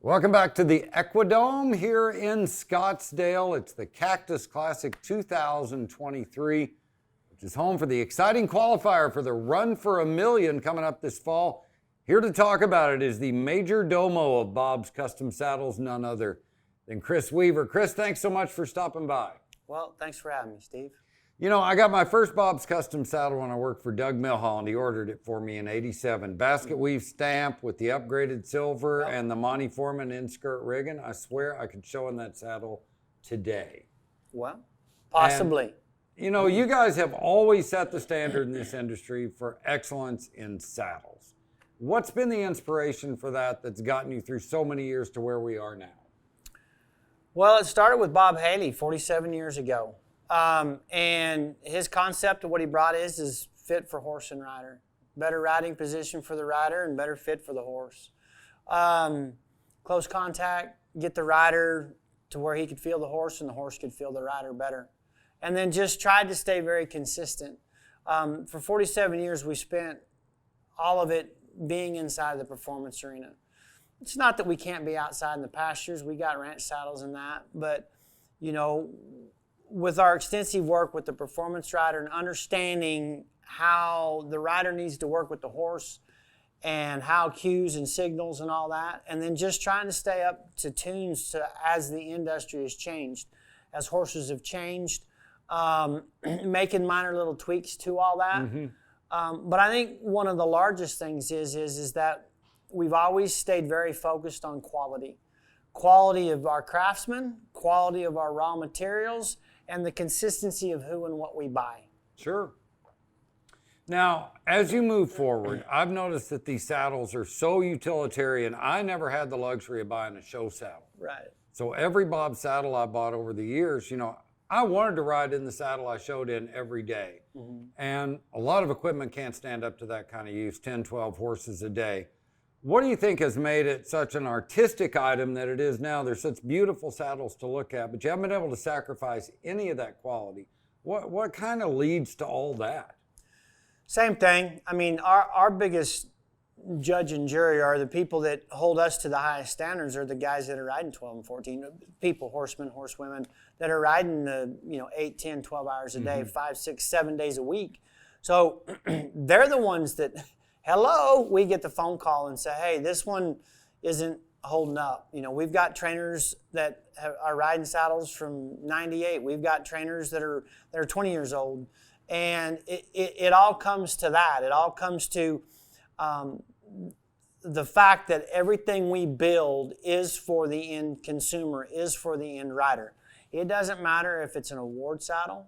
Welcome back to the Equidome here in Scottsdale. It's the Cactus Classic 2023, which is home for the exciting qualifier for the Run for a Million coming up this fall. Here to talk about it is the major domo of Bob's Custom Saddles, none other than Chris Weaver. Chris, thanks so much for stopping by. Well, thanks for having me, Steve. You know, I got my first Bob's Custom Saddle when I worked for Doug Milholland. He ordered it for me in '87. Basket weave stamp with the upgraded silver and the Monty Foreman in-skirt rigging. I swear I could show him that saddle today. Well, possibly. And, you know, you guys have always set the standard in this industry for excellence in saddles. What's been the inspiration for that that's gotten you through so many years to where we are now? Well, it started with Bob Haley 47 years ago. And his concept of what he brought is fit for horse and rider. Better riding position for the rider and better fit for the horse. Close contact, get the rider to where he could feel the horse and the horse could feel the rider better. And then just tried to stay very consistent. For 47 years, we spent all of it being inside the performance arena. It's not that we can't be outside in the pastures. We got ranch saddles and that. But, you know, with our extensive work with the performance rider and understanding how the rider needs to work with the horse and how cues and signals and all that, and then just trying to stay up to tunes as the industry has changed, as horses have changed, making minor little tweaks to all that. Mm-hmm. But I think one of the largest things is that we've always stayed very focused on quality. Quality of our craftsmen, quality of our raw materials, and the consistency of who and what we buy. Sure. Now, as you move forward, I've noticed that these saddles are so utilitarian. I never had the luxury of buying a show saddle. Right. So every Bob saddle I bought over the years, you know, I wanted to ride in the saddle I showed in every day. Mm-hmm. And a lot of equipment can't stand up to that kind of use, 10, 12 horses a day. What do you think has made it such an artistic item that it is now? There's such beautiful saddles to look at, but you haven't been able to sacrifice any of that quality. What kind of leads to all that? Same thing. I mean, our biggest judge and jury are the people that hold us to the highest standards are the guys that are riding 12 and 14, people, horsemen, horsewomen, that are riding the 8, 10, 12 hours a day, 5, 6, 7 days a week. So they're the ones that... Hello, we get the phone call and say, hey, this one isn't holding up. You know, we've got trainers that are riding saddles from '98. We've got trainers that are 20 years old. And it all comes to that. It all comes to the fact that everything we build is for the end consumer, is for the end rider. It doesn't matter if it's an award saddle.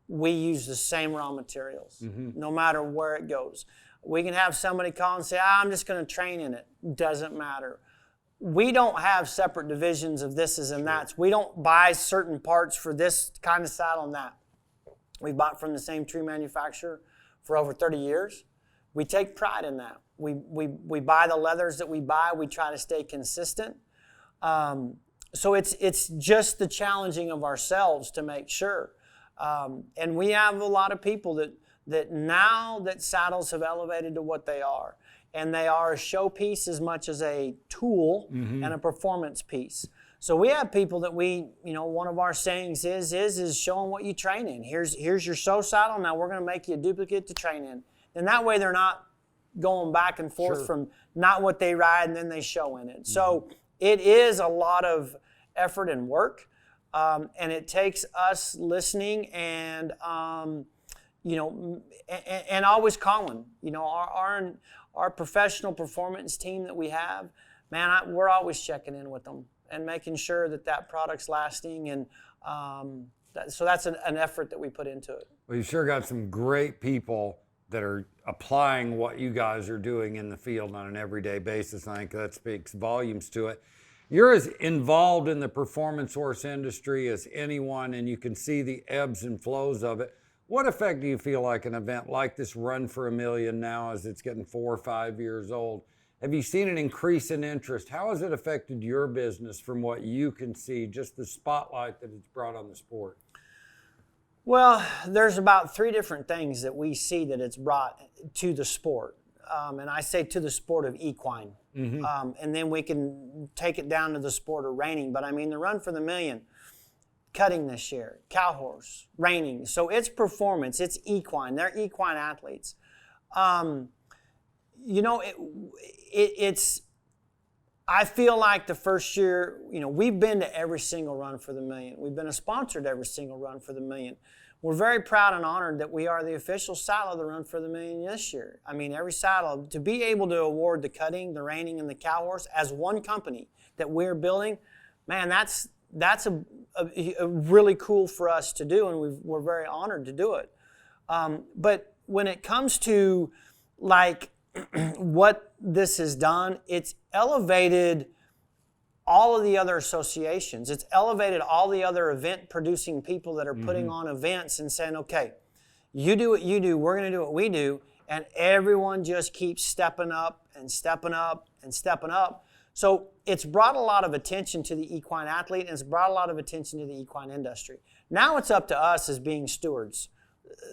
We use the same raw materials, no matter where it goes. We can have somebody call and say, I'm just going to train in it. Doesn't matter. We don't have separate divisions of thises and that's. We don't buy certain parts for this kind of saddle and that. We bought from the same tree manufacturer for over 30 years. We take pride in that. We buy the leathers that we buy. We try to stay consistent. So it's just the challenging of ourselves to make sure. And we have a lot of people that now that saddles have elevated to what they are, and they are a showpiece as much as a tool and a performance piece. So we have people that one of our sayings is show them what you train in. Here's your show saddle. Now we're going to make you a duplicate to train in. And that way they're not going back and forth from not what they ride and then they show in it. So it is a lot of effort and work. And it takes us listening and, and always calling. You know, our professional performance team that we have, man, we're always checking in with them and making sure that product's lasting. And so that's an effort that we put into it. Well, you sure got some great people that are applying what you guys are doing in the field on an everyday basis. I think that speaks volumes to it. You're as involved in the performance horse industry as anyone, and you can see the ebbs and flows of it. What effect do you feel like an event like this Run for a Million now as it's getting 4 or 5 years old? Have you seen an increase in interest? How has it affected your business from what you can see, just the spotlight that it's brought on the sport? Well, there's about 3 different things that we see that it's brought to the sport. And I say to the sport of equine. And then we can take it down to the sport of reining. But I mean, the Run for the Million, cutting this year, cow horse, reining. So it's performance, it's equine. They're equine athletes. You know, it's, I feel like the first year, you know, we've been to every single Run for the Million. We've been a sponsor to every single Run for the Million. We're very proud and honored that we are the official saddle of the Run for the Million this year. I mean, every saddle, to be able to award the cutting, the reining, and the cow horse as one company that we're building, man, that's a really cool for us to do, and we're very honored to do it. But when it comes to like what this has done, it's elevated all of the other associations. It's elevated all the other event producing people that are putting on events and saying, okay, you do what you do, we're going to do what we do, and everyone just keeps stepping up and stepping up and stepping up. So it's brought a lot of attention to the equine athlete, and it's brought a lot of attention to the equine industry. Now it's up to us as being stewards,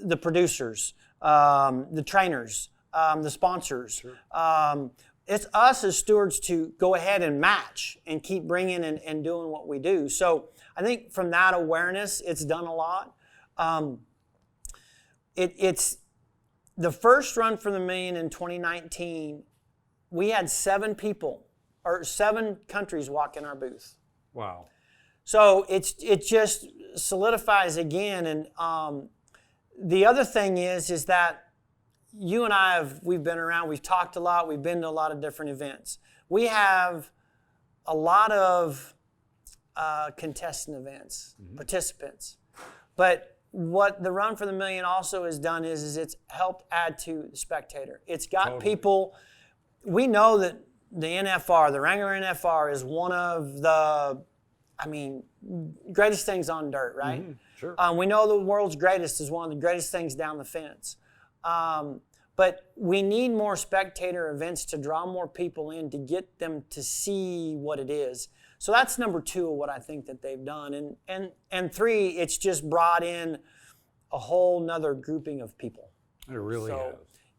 the producers, the trainers, the sponsors. Sure. It's us as stewards to go ahead and match and keep bringing and doing what we do. So I think from that awareness, it's done a lot. It's the first Run for the Million in 2019. We had 7 countries walk in our booth. Wow. So it just solidifies again. And the other thing is that you and I we've been around, we've talked a lot, we've been to a lot of different events. We have a lot of contestant events, participants. But what the Run for the Million also has done is it's helped add to the spectator. It's got people, we know that the NFR, the Wrangler NFR is one of the, greatest things on dirt, right? Sure. We know the world's greatest is one of the greatest things down the fence. But we need more spectator events to draw more people in to get them to see what it is. So that's number 2 of what I think that they've done. And 3, it's just brought in a whole nother grouping of people. It really has.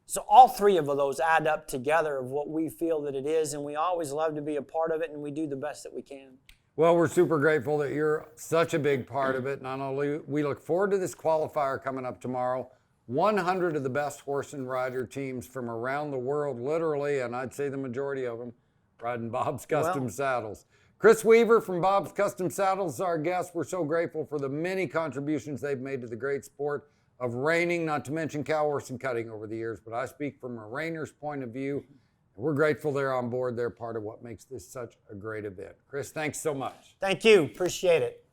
So all 3 of those add up together of what we feel that it is, and we always love to be a part of it, and we do the best that we can. Well, we're super grateful that you're such a big part of it. Not only we look forward to this qualifier coming up tomorrow, 100 of the best horse and rider teams from around the world, literally, and I'd say the majority of them, riding Bob's Custom Saddles. Chris Weaver from Bob's Custom Saddles is our guest. We're so grateful for the many contributions they've made to the great sport of reining, not to mention cow horse and cutting over the years, but I speak from a reiner's point of view. We're grateful they're on board. They're part of what makes this such a great event. Chris, thanks so much. Thank you. Appreciate it.